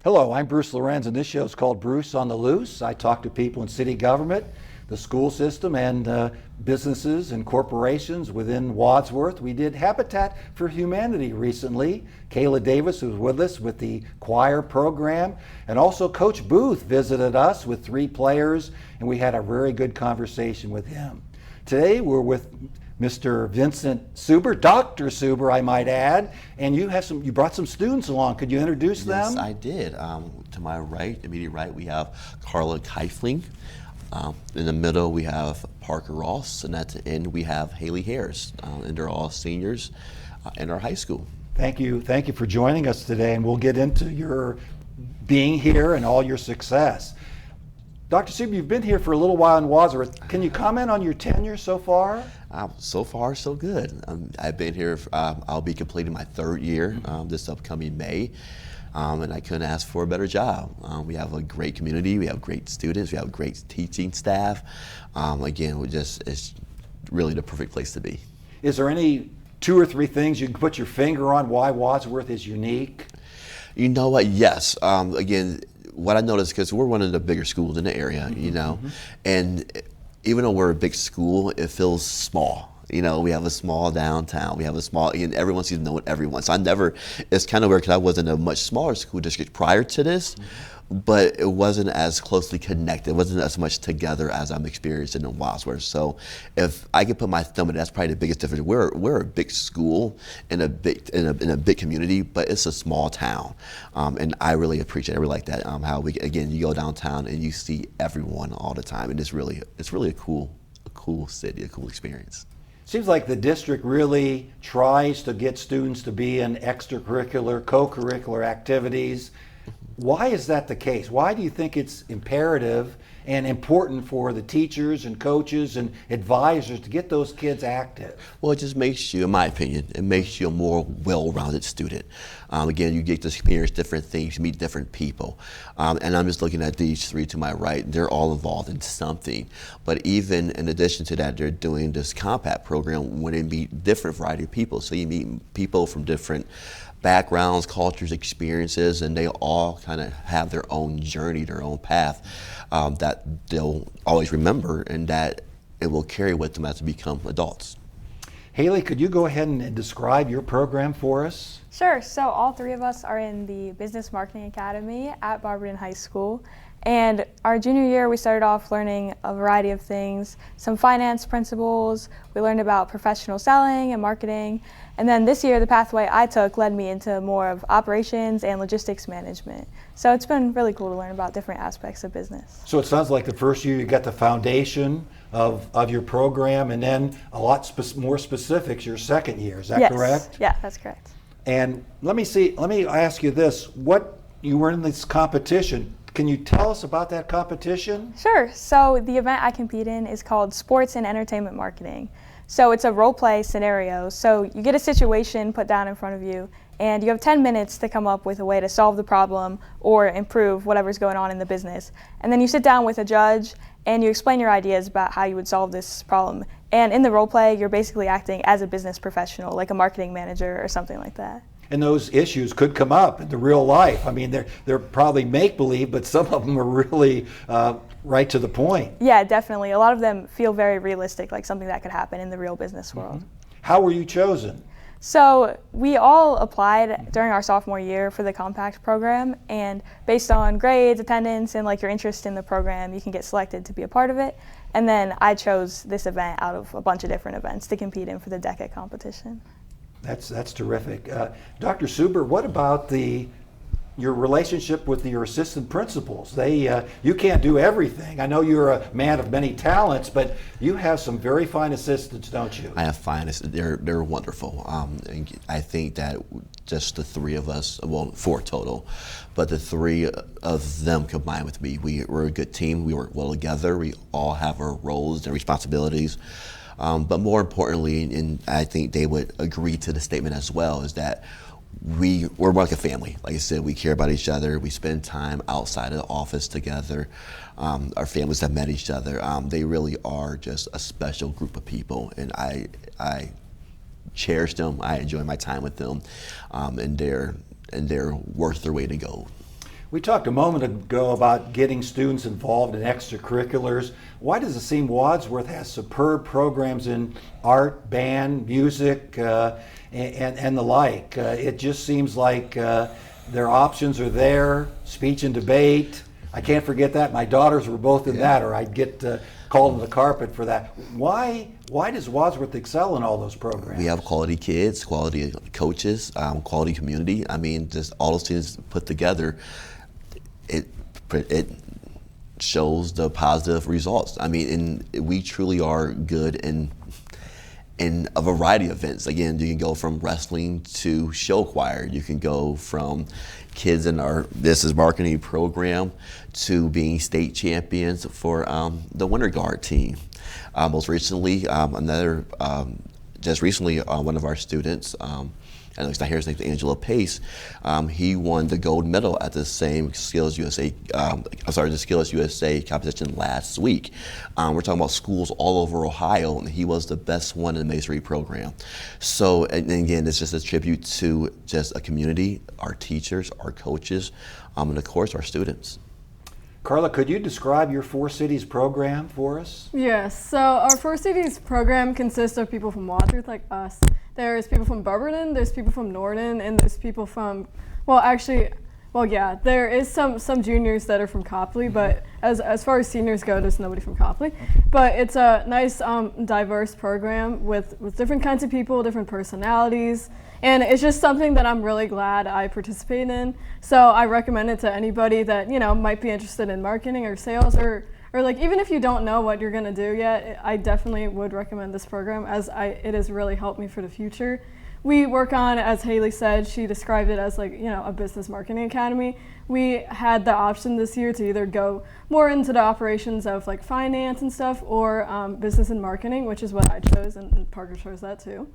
Hello, I'm Bruce Lorincz, and this show is called Bruce on the Loose. I talk to people in city government, the school system, and businesses and corporations within Wadsworth. We did Habitat for Humanity recently. Kayla Davis was with us with the choir program, and also Coach Booth visited us with 3 players, and we had a very good conversation with him. Today we're with Mr. Vincent Suber, Dr. Suber, I might add, and you brought some students along. Could you introduce them? Yes, I did. To my right, immediate right, we have Karla Keifling. In the middle, we have Parker Ross, and at the end, we have Hailey Harris, and they're all seniors in our high school. Thank you for joining us today, and we'll get into your being here and all your success. Dr. Suber, you've been here for a little while in Wadsworth. Can you comment on your tenure so far? So far, so good. I've been here, I'll be completing my 3rd year this upcoming May, and I couldn't ask for a better job. We have a great community, we have great students, we have great teaching staff. Again, it's really the perfect place to be. Is there any 2 or 3 things you can put your finger on why Wadsworth is unique? You know what, yes. Again, what I noticed, because we're one of the bigger schools in the area, you know, and even though we're a big school, it feels small. You know, we have a small downtown, we have a small, and everyone seems to know everyone. So it's kind of weird because I was in a much smaller school district prior to this, but it wasn't as closely connected. It wasn't as much together as I'm experiencing in Wadsworth. So if I could put my thumb in it, that's probably the biggest difference. We're a big school in a big community, but it's a small town, and I really appreciate it. I really like that. How you go downtown and you see everyone all the time, and it's really a cool city, a cool experience. Seems like the district really tries to get students to be in extracurricular, co-curricular activities. Why is that the case? Why do you think it's imperative and important for the teachers and coaches and advisors to get those kids active? Well, it just makes you, in my opinion, it makes you a more well-rounded student. Again, you get to experience different things, meet different people. And I'm just looking at these 3 to my right. They're all involved in something. But even in addition to that, they're doing this compact program where they meet different variety of people. So you meet people from different backgrounds, cultures, experiences, and they all kind of have their own journey, their own path that they'll always remember, and that it will carry with them as they become adults. Hailey, could you go ahead and describe your program for us? Sure. So all 3 of us are in the Business Marketing Academy at Barberton High School. And our junior year, we started off learning a variety of things, some finance principles. We learned about professional selling and marketing. And then this year, the pathway I took led me into more of operations and logistics management. So it's been really cool to learn about different aspects of business. So it sounds like the first year you got the foundation of your program, and then a lot more specifics your second year. Is that correct? Yeah, that's correct. And let me ask you this. You were in this competition. Can you tell us about that competition? Sure. So the event I compete in is called Sports and Entertainment Marketing. So it's a role play scenario. So you get a situation put down in front of you, and you have 10 minutes to come up with a way to solve the problem or improve whatever's going on in the business. And then you sit down with a judge and you explain your ideas about how you would solve this problem. And in the role play, you're basically acting as a business professional, like a marketing manager or something like that. And those issues could come up in the real life. I mean, they're probably make-believe, but some of them are really right to the point. Yeah, definitely. A lot of them feel very realistic, like something that could happen in the real business world. How were you chosen? So we all applied during our sophomore year for the compact program, and based on grades, attendance, and like your interest in the program, you can get selected to be a part of it. And then I chose this event out of a bunch of different events to compete in for the DECA competition. That's terrific. Dr. Suber, what about your relationship with your assistant principals? You can't do everything. I know you're a man of many talents, but you have some very fine assistants, don't you? I have fine assistants. They're wonderful. And I think that just the 3 of us, well, 4 total, but the 3 of them combined with me, we're a good team. We work well together. We all have our roles and responsibilities. But more importantly, and I think they would agree to the statement as well, is that we're like a family. Like I said, we care about each other. We spend time outside of the office together. Our families have met each other. They really are just a special group of people, and I cherish them. I enjoy my time with them, and they're worth their weight in gold. We talked a moment ago about getting students involved in extracurriculars. Why does it seem Wadsworth has superb programs in art, band, music, and the like? It just seems like their options are there, speech and debate. I can't forget that. My daughters were both in that, or I'd get called on the carpet for that. Why does Wadsworth excel in all those programs? We have quality kids, quality coaches, quality community. I mean, just all those things put together, it shows the positive results. I mean, and we truly are good in a variety of events. Again, you can go from wrestling to show choir. You can go from kids in our business marketing program to being state champions for the Winter Guard team. Most recently, just recently, one of our students, and it's not here, his name's Angela Pace. He won the gold medal at the same Skills USA, the Skills USA competition last week. We're talking about schools all over Ohio, and he was the best one in the masonry program. So, and again, it's just a tribute to just a community, our teachers, our coaches, and of course, our students. Karla, could you describe your Four Cities program for us? Yes, so our Four Cities program consists of people from Wadsworth like us. There's people from Barberton, there's people from Norton, and there's people from, there is some juniors that are from Copley, but as far as seniors go, there's nobody from Copley. But it's a nice, diverse program with different kinds of people, different personalities, and it's just something that I'm really glad I participate in. So I recommend it to anybody that, might be interested in marketing or sales or like even if you don't know what you're gonna do yet, I definitely would recommend this program as it has really helped me for the future. We work on, as Hailey said, she described it as a business marketing academy. We had the option this year to either go more into the operations of finance and stuff or business and marketing, which is what I chose, and Parker chose that too.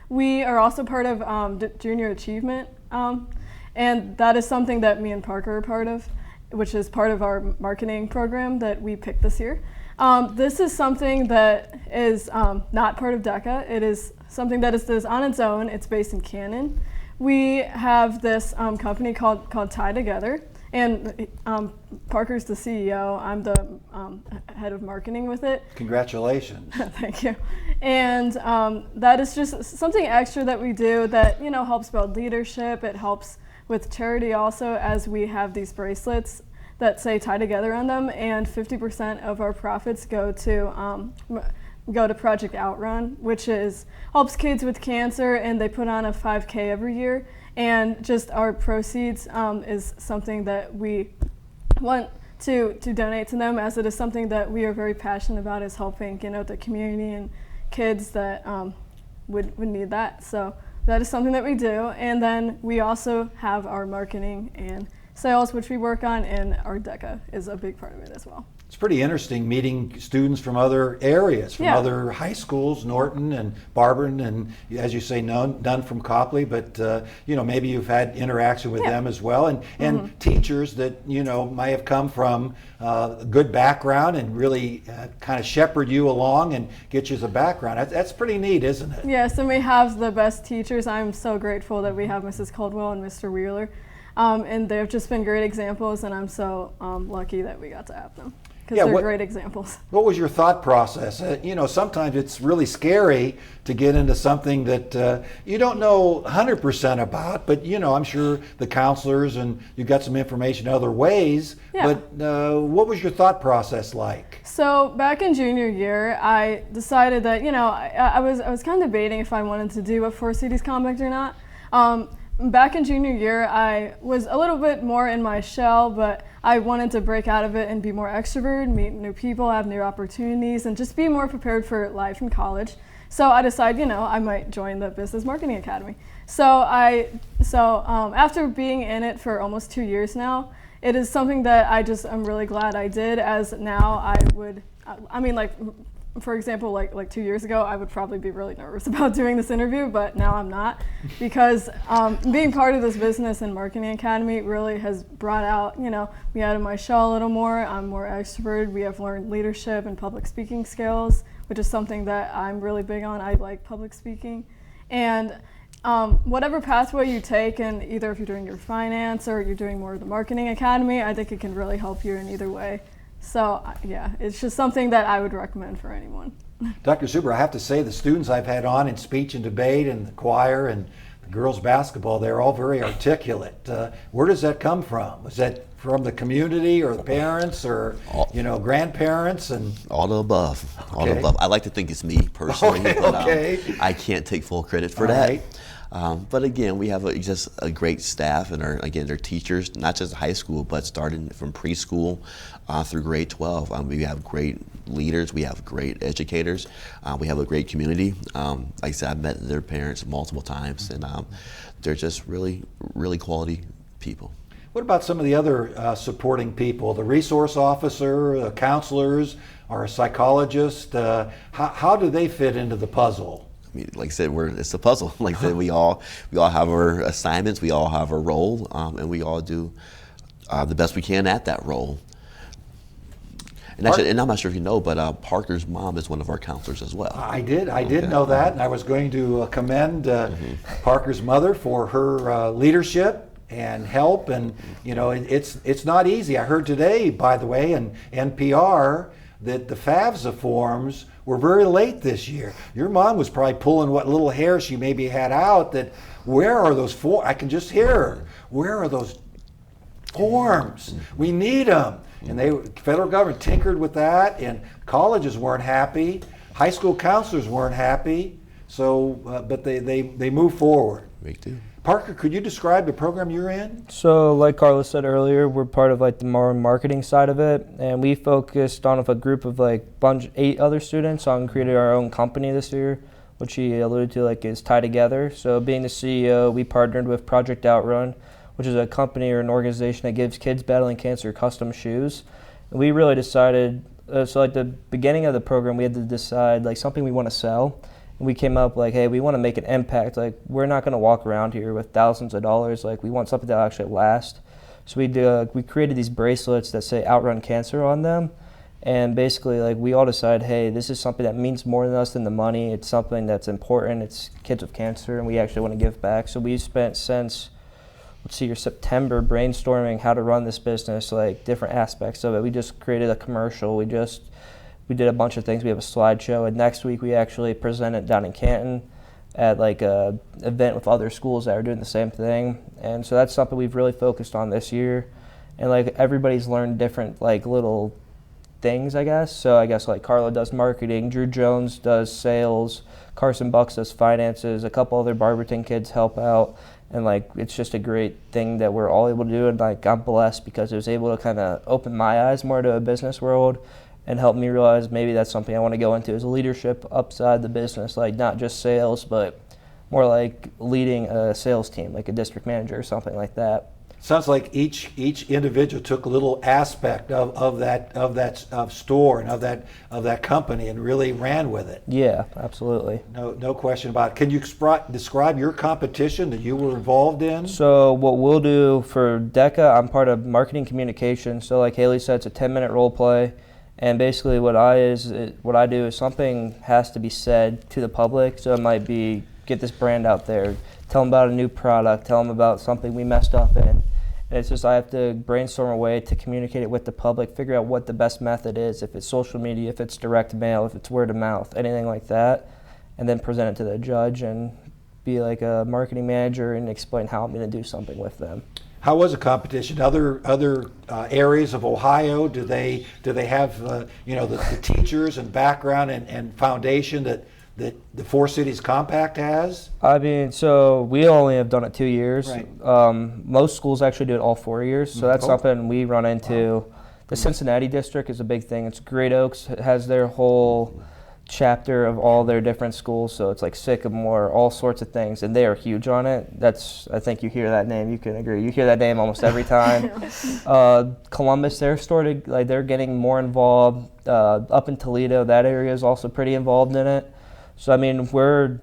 We are also part of Junior Achievement, and that is something that me and Parker are part of, which is part of our marketing program that we picked this year. This is something that is not part of DECA. It is something that is on its own. It's based in Cannon. We have this company called Tie Together, and Parker's the CEO. I'm the head of marketing with it. Congratulations. Thank you. And that is just something extra that we do that helps build leadership. It helps with charity also, as we have these bracelets that say Tie Together on them, and 50% of our profits go to Project Outrun, which helps kids with cancer, and they put on a 5K every year, and just our proceeds is something that we want to donate to them, as it is something that we are very passionate about, is helping the community and kids that would need that. So that is something that we do. And then we also have our marketing and sales, which we work on, and our DECA is a big part of it as well. It's pretty interesting meeting students from other areas, from other high schools, Norton and Barberton, and as you say, none from Copley, but maybe you've had interaction with them as well, and teachers that might have come from a good background and really kind of shepherd you along and get you as a background. That's pretty neat, isn't it? Yes, and we have the best teachers. I'm so grateful that we have Mrs. Caldwell and Mr. Wheeler, and they've just been great examples, and I'm so lucky that we got to have them. Because they're great examples. What was your thought process? Sometimes it's really scary to get into something that you don't know 100% about, but I'm sure the counselors and you got some information other ways. Yeah. But what was your thought process like? So back in junior year, I decided that I was kind of debating if I wanted to do a Four Cities Compact or not. Back in junior year, I was a little bit more in my shell, but I wanted to break out of it and be more extrovert, meet new people, have new opportunities, and just be more prepared for life in college. So I decided, I might join the Business Marketing Academy. So after being in it for almost 2 years now, it is something that I'm really glad I did, as now for example, like 2 years ago, I would probably be really nervous about doing this interview, but now I'm not, because being part of this Business and Marketing Academy really has brought out, me out of my shell a little more. I'm more extroverted. We have learned leadership and public speaking skills, which is something that I'm really big on. I like public speaking. And whatever pathway you take, and either if you're doing your finance or you're doing more of the marketing academy, I think it can really help you in either way. So yeah, it's just something that I would recommend for anyone. Dr. Suber, I have to say the students I've had on in speech and debate and the choir and the girls basketball, they're all very articulate. Where does that come from? Is that from the community or the parents or grandparents? And all the above. All Okay. the above. I like to think it's me personally, Okay, but okay. I can't take full credit for All that. right. But again, we have just a great staff, and they're teachers, not just high school, but starting from preschool through grade 12. We have great leaders, we have great educators, we have a great community. Like I said, I've met their parents multiple times, and they're just really, really quality people. What about some of the other supporting people, the resource officer, counselors, or a psychologist? How do they fit into the puzzle? I mean, like I said, it's a puzzle. Like I said, we all have our assignments, we all have a role, and we all do the best we can at that role. And, and I'm not sure if you know, but Parker's mom is one of our counselors as well. I did know that, and I was going to commend Parker's mother for her leadership and help, and it's not easy. I heard today, by the way, in NPR, that the FAFSA forms were very late this year. Your mom was probably pulling what little hair she maybe had out. That where are those forms? I can just hear her. Where are those forms? We need them. And federal government tinkered with that, and colleges weren't happy. High school counselors weren't happy. So, but they moved forward. Me too. Parker, could you describe the program you're in? So like Karla said earlier, we're part of like the more marketing side of it, and we focused on with a group of 8 other students on creating our own company this year, which he alluded to is Tie Together. So being the CEO, we partnered with Project Outrun, which is a company or an organization that gives kids battling cancer custom shoes. And we really decided, so at the beginning of the program, we had to decide something we want to sell. And we came up hey, we want to make an impact. We're not going to walk around here with thousands of dollars. We want something that actually lasts. So we created these bracelets that say Outrun Cancer on them. And basically, we all decided, hey, this is something that means more than us than the money. It's something that's important. It's kids with cancer, and we actually want to give back. So we've spent since, September brainstorming how to run this business, different aspects of it. We just created a commercial. We did a bunch of things. We have a slideshow, and next week we actually present it down in Canton at a event with other schools that are doing the same thing. And so that's something we've really focused on this year. And everybody's learned different little things, I guess. So I guess Karla does marketing, Drew Jones does sales, Carson Bucks does finances, a couple other Barberton kids help out. And it's just a great thing that we're all able to do. And I'm blessed because it was able to kind of open my eyes more to a business world and help me realize maybe that's something I want to go into, is a leadership upside the business, not just sales, but more leading a sales team, like a district manager or something like that. Sounds like each individual took a little aspect of that store and of that company and really ran with it. Yeah, absolutely. No question about it. Can you describe your competition that you were involved in? So what we'll do for DECA, I'm part of marketing communication. So like Hailey said, it's a 10-minute role play. And basically what I do is something has to be said to the public. So it might be get this brand out there, tell them about a new product, tell them about something we messed up in. And it's just I have to brainstorm a way to communicate it with the public, figure out what the best method is, if it's social media, if it's direct mail, if it's word of mouth, anything like that, and then present it to the judge and be like a marketing manager and explain how I'm going to do something with them. How was the competition? Other areas of Ohio, do they have the teachers and background and foundation that the Four Cities Compact has? I mean, so we only have done it 2 years. Right. Most schools actually do it all 4 years, so that's something we run into. Wow. The Cincinnati district is a big thing. It's Great Oaks has their whole chapter of all their different schools, so it's like Sycamore, all sorts of things, and they are huge on it. I think you hear that name, you can agree. You hear that name almost every time. Columbus, they're getting more involved. Up in Toledo, that area is also pretty involved in it. So I mean, we're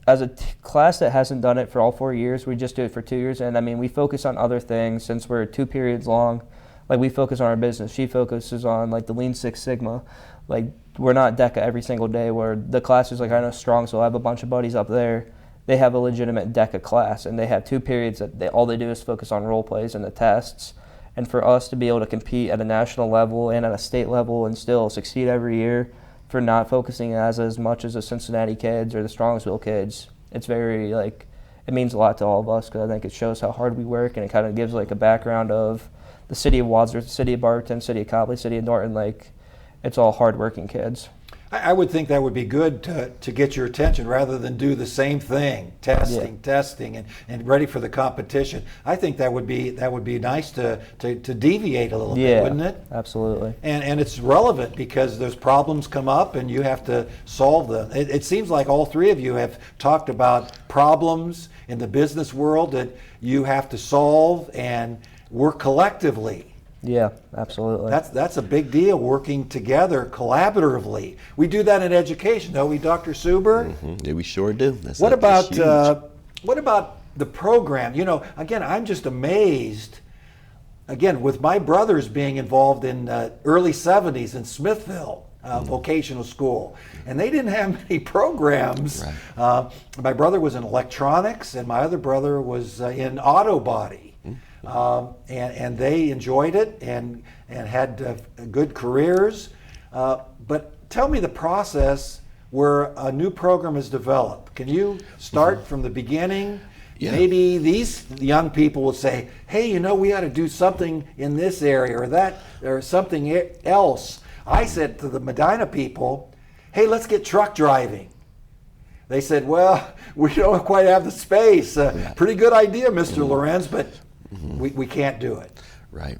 as a class that hasn't done it for all 4 years, we just do it for 2 years, and I mean, we focus on other things since we're 2 periods long. We focus on our business. She focuses on the Lean Six Sigma. We're not DECA every single day where the class is I know strong, so I have a bunch of buddies up there. they have a legitimate DECA class, and they have 2 periods that all they do is focus on role plays and the tests. And for us to be able to compete at a national level and at a state level and still succeed every year for not focusing as much as the Cincinnati kids or the Strongsville kids, it's very, like, it means a lot to all of us, because I think it shows how hard we work, and it kind of gives like a background of the city of Wadsworth, the city of Barberton, city of Copley, city of Norton. Like, it's all hard-working kids. I would think that would be good to get your attention rather than do the same thing, testing, and ready for the competition. I think that would be nice to deviate a little bit, wouldn't it? Absolutely. And it's relevant because those problems come up and you have to solve them. It seems like all 3 of you have talked about problems in the business world that you have to solve and work collectively. Yeah, absolutely. That's a big deal, working together collaboratively. We do that in education, don't we, Dr. Suber? Yeah, we sure do. What about the program? You know, again, I'm just amazed. Again, with my brothers being involved in early '70s in Smithville vocational school, and they didn't have many programs. Right. My brother was in electronics, and my other brother was in auto body. And they enjoyed it and had good careers. But tell me the process where a new program is developed. Can you start from the beginning? Yeah. Maybe these young people will say, hey, you know, we ought to do something in this area or something else. I said to the Medina people, hey, let's get truck driving. They said, well, we don't quite have the space. Pretty good idea, Mr. Lorincz, but we can't do it. Right.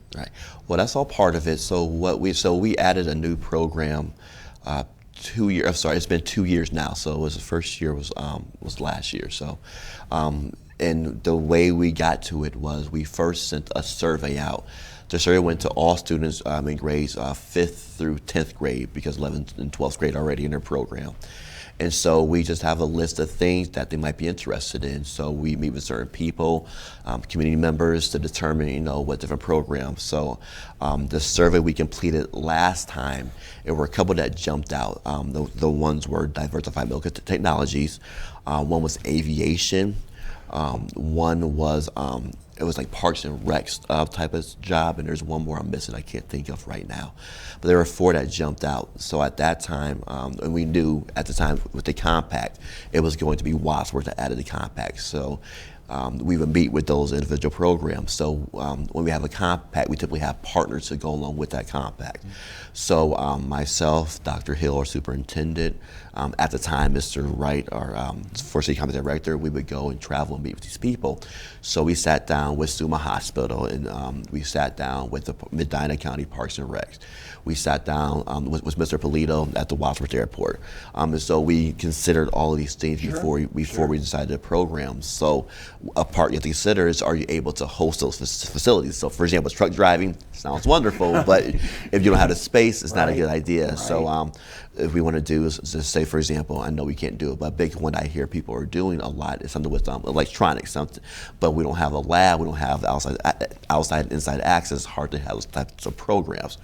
Well, that's all part of it. So we added a new program 2 years. I'm sorry, it's been 2 years now. So it was the first year was last year. So, and the way we got to it was we first sent a survey out. The survey went to all students in grades 5th through 10th grade, because 11th and 12th grade are already in their program. And so we just have a list of things that they might be interested in. So we meet with certain people, community members, to determine, you know, what different programs. So the survey we completed last time, there were a couple that jumped out. The ones were diversified medical technologies. One was aviation. One was it was like Parks and Recs type of job, and there's one more I'm missing I can't think of right now. But there were 4 that jumped out. So at that time, and we knew at the time with the compact, it was going to be Wadsworth that added the compact. So we would meet with those individual programs. So when we have a compact, we typically have partners to go along with that compact. So myself, Dr. Hill, our superintendent, at the time, Mr. Wright, our first city compact director, we would go and travel and meet with these people. So we sat down with Suma Hospital, and we sat down with the Medina County Parks and Recs. We sat down with Mr. Polito at the Wadsworth Airport. And so we considered all of these things before we decided the program. So a part you have to consider is, are you able to host those facilities? So for example, truck driving sounds wonderful, but if you don't have the space, it's not a good idea. Right. So if we want to do is just say, for example, I know we can't do it, but a big one I hear people are doing a lot is something with electronics, but we don't have a lab, we don't have outside and inside access. It's hard to have those types of programs.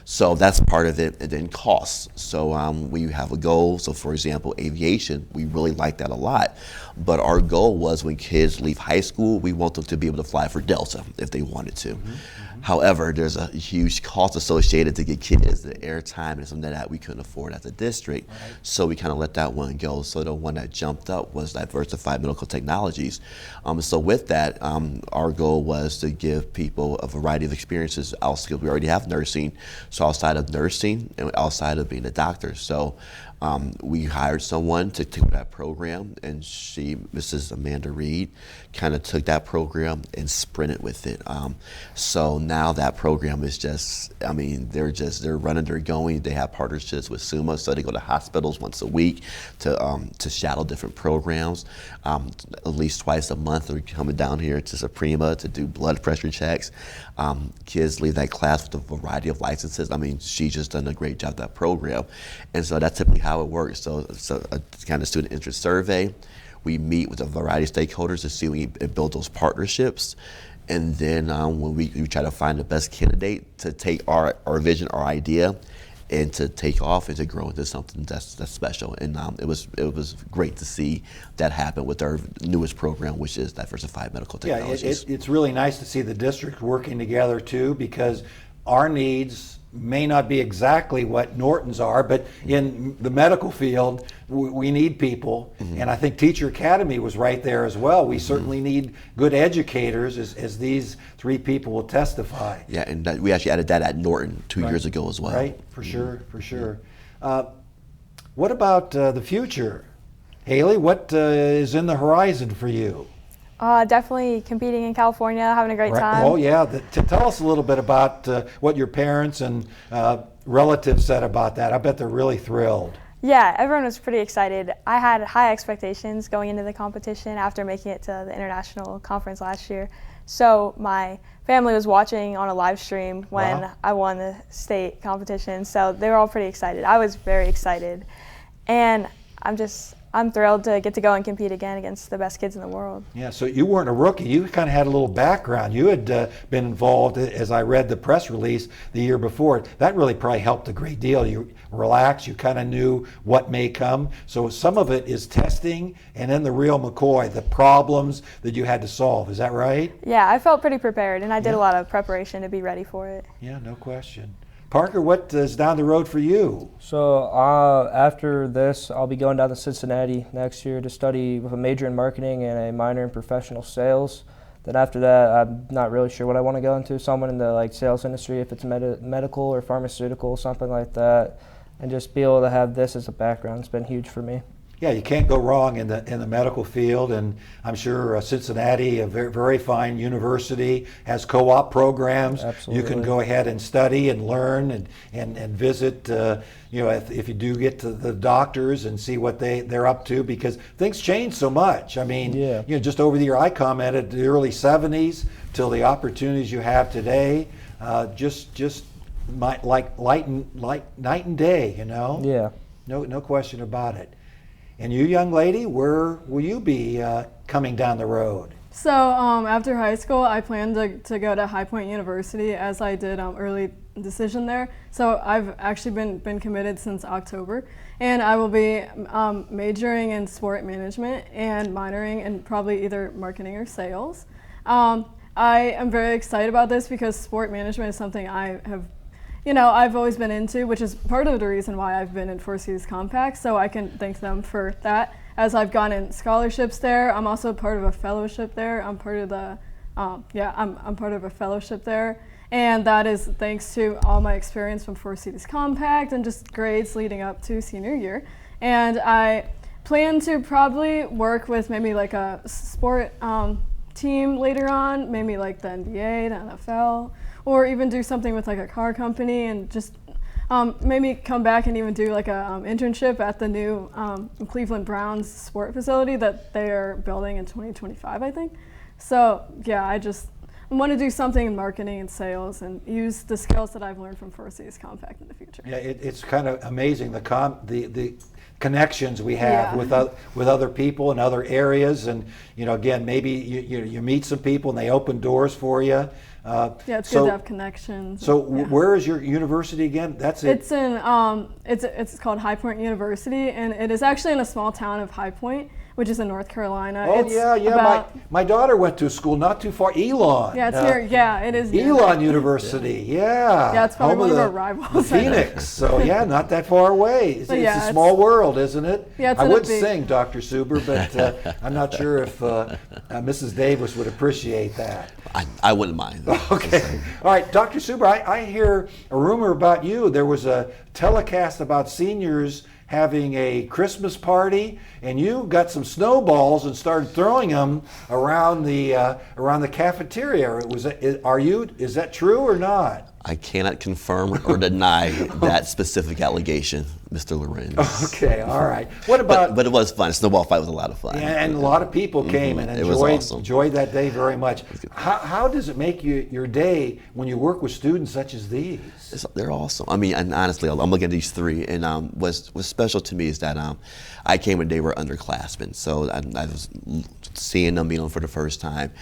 So that's part of it, and then costs. So we have a goal. So for example, aviation, we really like that a lot. But our goal was, when kids leave high school, we want them to be able to fly for Delta if they wanted to. However, there's a huge cost associated to get kids the airtime and something that we couldn't afford as a district. Right. So we kind of let that one go. So the one that jumped up was diversified medical technologies. So with that, our goal was to give people a variety of experiences outside. We already have nursing, so outside of nursing and outside of being a doctor. So we hired someone to take that program, and Mrs. Amanda Reed, kind of took that program and sprinted with it. So now that program is just, I mean, they're running, they're going. They have partnerships with SUMA, so they go to hospitals once a week to shadow different programs. At least twice a month, they're coming down here to Suprema to do blood pressure checks. Kids leave that class with a variety of licenses. I mean, she's just done a great job with that program. And so that's typically how it works. So it's a kind of student interest survey. We meet with a variety of stakeholders to see if we build those partnerships. And then when we try to find the best candidate to take our vision, our idea, and to take off and to grow into something that's special. And it was great to see that happen with our newest program, which is Diversified Medical Technologies. Yeah, it's really nice to see the district working together too, because our needs may not be exactly what Norton's are, but in the medical field, we need people. And I think Teacher Academy was right there as well. We certainly need good educators, as these three people will testify. Yeah, and we actually added that at Norton 2 years ago as well. Right, for sure, for sure. What about the future? Hailey, what is in the horizon for you? Definitely competing in California, having a great time. Oh yeah, tell us a little bit about what your parents and relatives said about that. I bet they're really thrilled. Yeah, everyone was pretty excited. I had high expectations going into the competition after making it to the international conference last year. So my family was watching on a live stream when I won the state competition. So they were all pretty excited. I was very excited. And I'm thrilled to get to go and compete again against the best kids in the world. Yeah, so you weren't a rookie. You kind of had a little background. You had been involved, as I read the press release the year before. That really probably helped a great deal. You relaxed, you kind of knew what may come. So some of it is testing, and then the real McCoy, the problems that you had to solve. Is that right? Yeah, I felt pretty prepared, and I did a lot of preparation to be ready for it. Yeah, no question. Parker, what is down the road for you? So after this, I'll be going down to Cincinnati next year to study with a major in marketing and a minor in professional sales. Then after that, I'm not really sure what I want to go into. Someone in the sales industry, if it's medical or pharmaceutical, something like that, and just be able to have this as a background. It's been huge for me. Yeah, you can't go wrong in the medical field, and I'm sure Cincinnati, a very, very fine university, has co-op programs. Absolutely. You can go ahead and study and learn and visit. If you do get to the doctors and see what they're up to, because things change so much. I mean, just over the year, I commented the early '70s till the opportunities you have today, just like night and day. Yeah. No question about it. And you, young lady, where will you be coming down the road? So after high school, I plan to go to High Point University, as I did early decision there. So I've actually been committed since October, and I will be majoring in sport management and minoring in probably either marketing or sales. I am very excited about this because sport management is something I've always been into, which is part of the reason why I've been in Four Cities Compact, so I can thank them for that. As I've gotten scholarships there, I'm also part of a fellowship there. I'm part of I'm part of a fellowship there, and that is thanks to all my experience from Four Cities Compact and just grades leading up to senior year. And I plan to probably work with maybe like a sport team later on, maybe like the NBA, the NFL, or even do something with like a car company, and just maybe come back and even do like a internship at the new Cleveland Browns sport facility that they are building in 2025, I think. So yeah, I want to do something in marketing and sales and use the skills that I've learned from Four Cities Compact in the future. Yeah, it's kind of amazing the connections we have with other people in other areas, and again, maybe you meet some people and they open doors for you. It's good to have connections. So where is your university again? That's it. It's in it's called High Point University, and it is actually in a small town of High Point, which is in North Carolina. Oh, my daughter went to a school not too far, Elon. Yeah, it's here. Yeah, it is. Elon University. Yeah. It's probably one of our rivals. Phoenix. So not that far away. It's a small world, isn't it? Yeah, I would sing, Dr. Suber, but I'm not sure if Mrs. Davis would appreciate that. I wouldn't mind. Okay. All right, Dr. Suber, I hear a rumor about you. There was a telecast about seniors having a Christmas party, and you got some snowballs and started throwing them around the cafeteria. Is that true or not? I cannot confirm or deny that specific allegation. Mr. Lorincz. Okay, all right. What about? But it was fun. Snowball fight was a lot of fun. And a lot of people came and It was awesome. enjoyed that day very much. How does it make your day when you work with students such as these? They're awesome. I mean, and honestly, I'm looking at these three, and what's special to me is that I came when they were underclassmen, so I was seeing them, for the first time,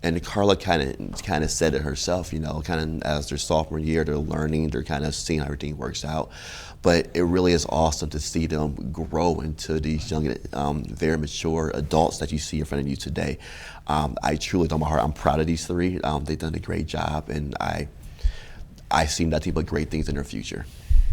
and Karla kind of said it herself, kind of as their sophomore year, they're learning, they're kind of seeing how everything works out. But it really is awesome to see them grow into these young, very mature adults that you see in front of you today. I truly, on my heart, I'm proud of these three. They've done a great job, and I see nothing but great things in their future.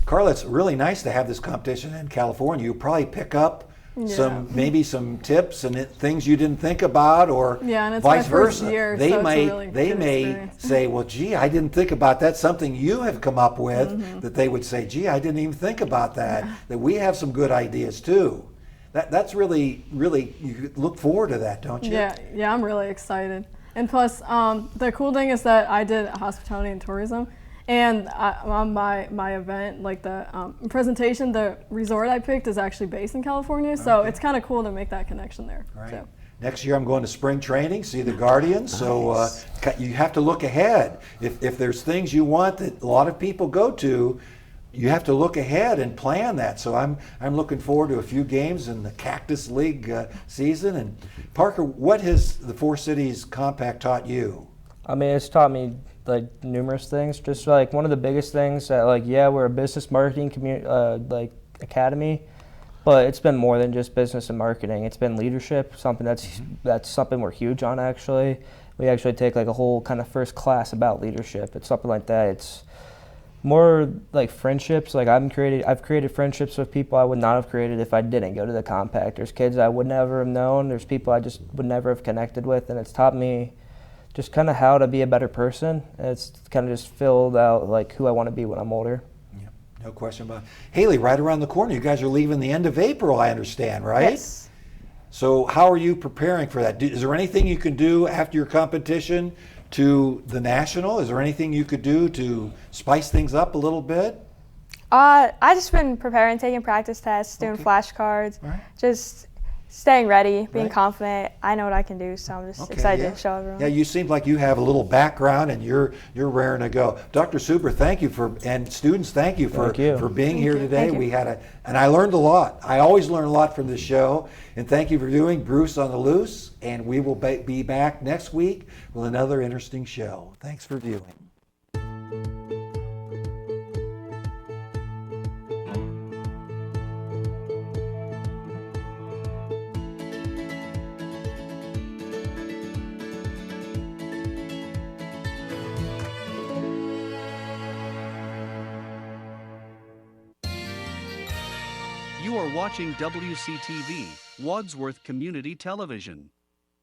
Karla, it's really nice to have this competition in California. You probably pick up maybe some tips and things you didn't think about, or and it's vice my first versa. year, They so may experience. say, well, gee, I didn't think about that. Something you have come up with that they would say, gee, I didn't even think about that. That we have some good ideas too. That's really, you look forward to that, don't you? Yeah, I'm really excited. And plus, the cool thing is that I did hospitality and tourism. And on my event, like the presentation, the resort I picked is actually based in California, so it's kind of cool to make that connection there. Right. So. Next year I'm going to spring training, see the Guardians, so you have to look ahead. If there's things you want that a lot of people go to, you have to look ahead and plan that. So I'm looking forward to a few games in the Cactus League season. And Parker, what has the Four Cities Compact taught you? I mean, it's taught me like numerous things. Just like one of the biggest things that we're a business marketing academy, but it's been more than just business and marketing. It's been leadership, something that's something we're huge on actually. We actually take like a whole kind of first class about leadership. It's something like that. It's more like friendships. Like I've created friendships with people I would not have created if I didn't go to the compact. There's kids I would never have known. There's people I just would never have connected with, and it's taught me just kind of how to be a better person. It's kind of just filled out like who I want to be when I'm older. Yeah, no question about it. Hailey, right around the corner, you guys are leaving the end of April, I understand, right? Yes. So how are you preparing for that? Is there anything you can do after your competition to the national? Is there anything you could do to spice things up a little bit? I just been preparing, taking practice tests, doing flashcards, just staying ready, being confident. I know what I can do, so I'm just excited to show everyone. Yeah, you seem like you have a little background and you're raring to go. Dr. Suber, thank you and students, thank you for being here today. We had and I learned a lot. I always learn a lot from this show. And thank you for doing Bruce on the Loose. And we will be back next week with another interesting show. Thanks for viewing. You are watching WCTV, Wadsworth Community Television.